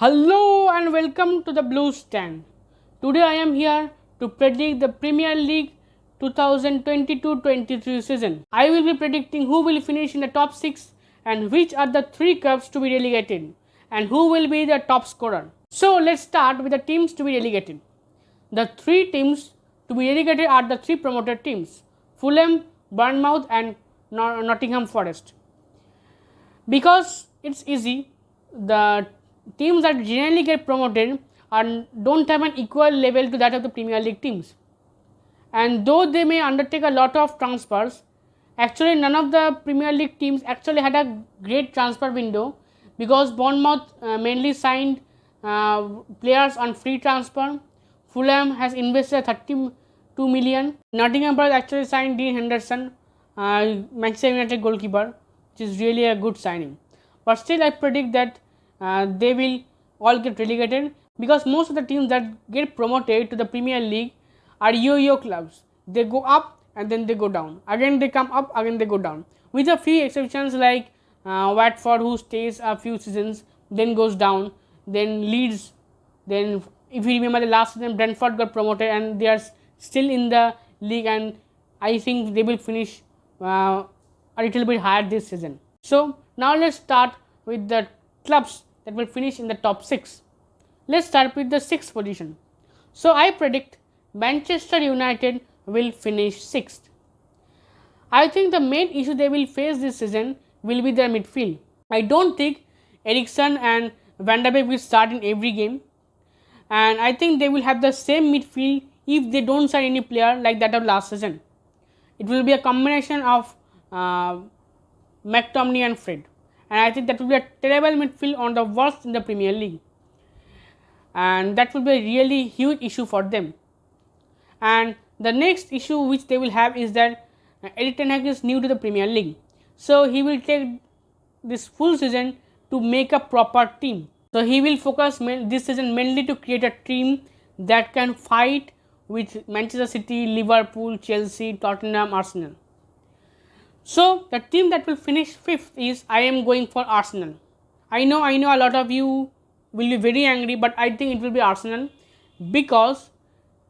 Hello and welcome to the Blue Stand. Today I am here to predict the Premier League 2022-23 season. I will be predicting who will finish in the top 6 and which are the 3 clubs to be relegated and who will be the top scorer. So let's start with the teams to be relegated. The 3 teams to be relegated are the 3 promoted teams: Fulham, Bournemouth and Nottingham Forest. Because it's easy, the teams that generally get promoted don't have an equal level to that of the Premier League teams. And though they may undertake a lot of transfers, actually none of the Premier League teams actually had a great transfer window, because Bournemouth mainly signed players on free transfer. Fulham has invested 32 million. Nottingham Forest actually signed Dean Henderson, Manchester United goalkeeper, which is really a good signing. But still I predict that they will all get relegated, because most of the teams that get promoted to the Premier League are yo-yo clubs. They go up and then they go down. Again they come up, again they go down. With a few exceptions like Watford, who stays a few seasons, then goes down. Then Leeds, then if you remember the last season, Brentford got promoted and they are still in the league, and I think they will finish a little bit higher this season. So now let's start with the clubs that will finish in the top 6. Let's start with the 6th position. So I predict Manchester United will finish 6th. I think the main issue they will face this season will be their midfield. I don't think Eriksen and Van de Beek will start in every game, and I think they will have the same midfield if they don't sign any player like that of last season. It will be a combination of McTominay and Fred, and I think that will be a terrible midfield, on the worst in the Premier League, and that will be a really huge issue for them. And the next issue which they will have is that Erik ten Hag is new to the Premier League, so he will take this full season to make a proper team. So he will focus this season mainly to create a team that can fight with Manchester City, Liverpool, Chelsea, Tottenham, Arsenal. So the team that will finish 5th is, I am going for Arsenal. I know a lot of you will be very angry, but I think it will be Arsenal, because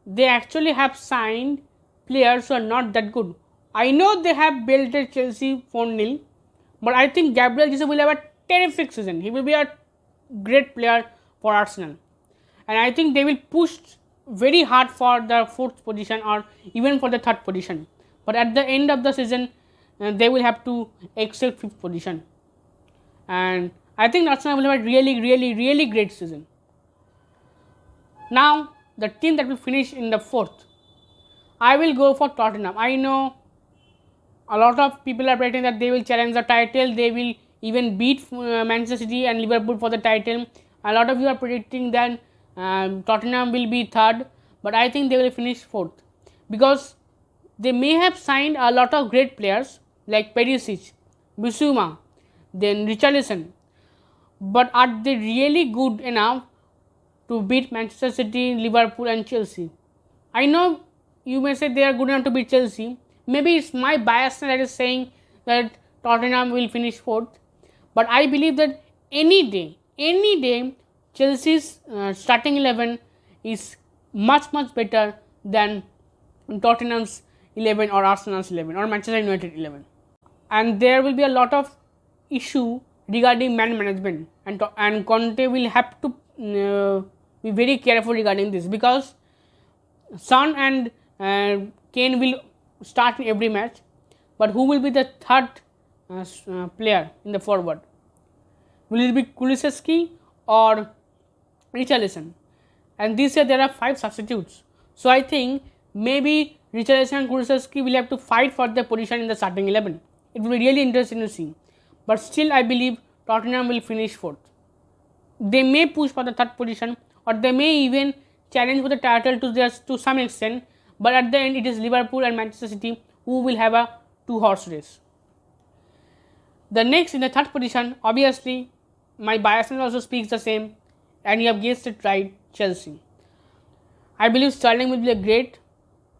they actually have signed players who are not that good. I know they have belted Chelsea 4-0, but I think Gabriel Jesus will have a terrific season. He will be a great player for Arsenal, and I think they will push very hard for the 4th position or even for the 3rd position. But at the end of the season, they will have to accept 5th position, and I think Arsenal will have a really great season. Now the team that will finish in the 4th, I will go for Tottenham. I know a lot of people are predicting that they will challenge the title. They will even beat Manchester City and Liverpool for the title. A lot of you are predicting that Tottenham will be 3rd, but I think they will finish 4th, because they may have signed a lot of great players like Perisic, Bissouma, then Richarlison, but are they really good enough to beat Manchester City, Liverpool and Chelsea? I know you may say they are good enough to beat Chelsea. Maybe it's my bias that is saying that Tottenham will finish 4th, but I believe that any day Chelsea's starting 11 is much better than Tottenham's 11 or Arsenal's 11 or Manchester United 11. And there will be a lot of issue regarding man management, and Conte will have to be very careful regarding this, because Son and Kane will start in every match, but who will be the 3rd player in the forward? Will it be Kulusevski or Richarlison? And this year there are 5 substitutes, so I think maybe Richarlison and Kulusevski will have to fight for their position in the starting 11. It will be really interesting to see, but still I believe Tottenham will finish 4th. They may push for the 3rd position, or they may even challenge for the title to some extent, but at the end it is Liverpool and Manchester City who will have a 2-horse race. The next, in the 3rd position, obviously my biasness also speaks the same, and you have guessed it right, Chelsea. I believe Sterling will be a great.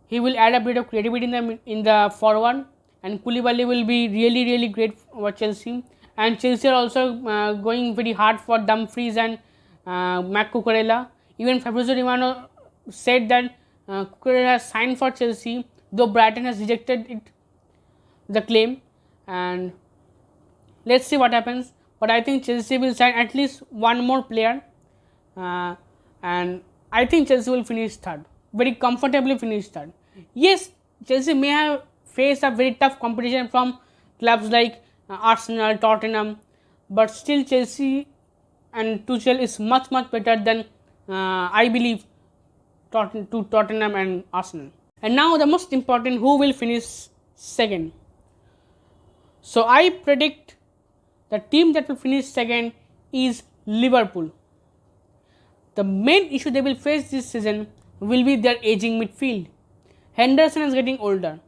He will add a bit of creativity in the forward, and Koulibaly will be really great for Chelsea. And Chelsea are also going very hard for Dumfries and Mac Cucurella. Even Fabrizio Romano said that Cucurella has signed for Chelsea, though Brighton has rejected the claim. And let's see what happens. But I think Chelsea will sign at least one more player, and I think Chelsea will finish third, very comfortably finish third. Yes, Chelsea may have faced a very tough competition from clubs like Arsenal, Tottenham, but still Chelsea and Tuchel is much better than I believe Tottenham and Arsenal. And now the most important, who will finish second. So I predict the team that will finish second is Liverpool. The main issue they will face this season will be their aging midfield. Henderson is getting older.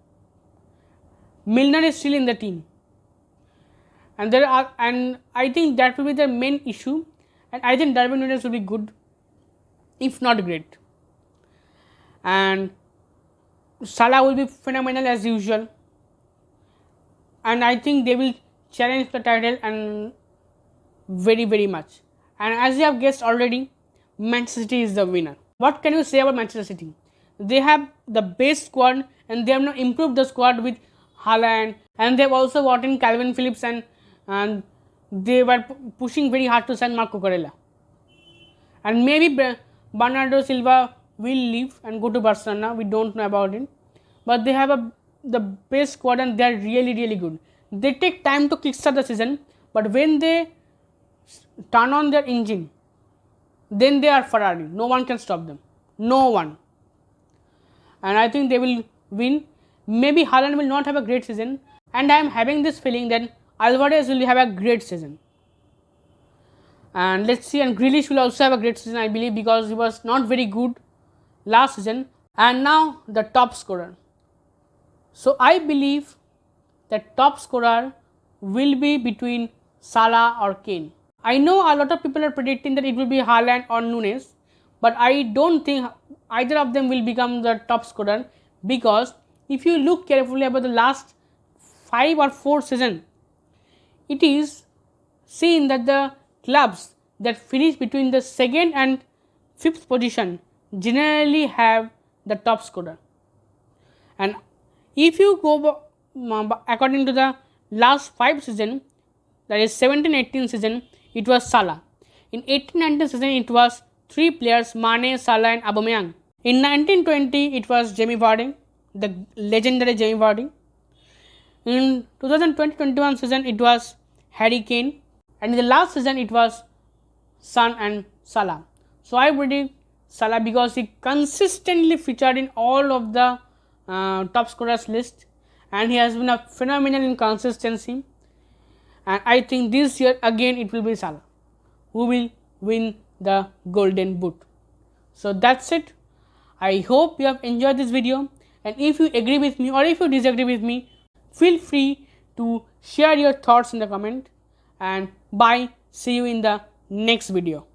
Milner is still in the team. And I think that will be the main issue. And I think Darwin Núñez will be good, if not great. And Salah will be phenomenal as usual. And I think they will challenge the title and very much. And as you have guessed already, Manchester City is the winner. What can you say about Manchester City? They have the best squad and they have now improved the squad with Haaland, and they have also brought in Calvin Phillips, and they were pushing very hard to sign Marc Cucurella. And maybe Bernardo Silva will leave and go to Barcelona. We don't know about it. But they have the best squad and they are really good. They take time to kickstart the season, but when they turn on their engine, then they are Ferrari. No one can stop them. No one. And I think they will win. Maybe Haaland will not have a great season, and I am having this feeling that Alvarez will have a great season. And let's see, and Grealish will also have a great season, I believe, because he was not very good last season. And now the top scorer. So I believe that top scorer will be between Salah or Kane. I know a lot of people are predicting that it will be Haaland or Núñez, but I don't think either of them will become the top scorer, because if you look carefully about the last 5 or 4 seasons, it is seen that the clubs that finish between the 2nd and 5th position generally have the top scorer. And if you go according to the last 5 seasons, that is 17-18 season, it was Salah. In 18-19 season, it was 3 players, Mane, Salah and Aubameyang. In 19-20, it was Jamie Vardy, the legendary Jamie Vardy. In 2020-21 season, it was Harry Kane. And in the last season, it was Son and Salah. So I predict Salah because he consistently featured in all of the top scorers list, and he has been a phenomenal in consistency. And I think this year again it will be Salah who will win the Golden Boot. So that's it. I hope you have enjoyed this video, and if you agree with me or if you disagree with me, feel free to share your thoughts in the comment. And bye, see you in the next video.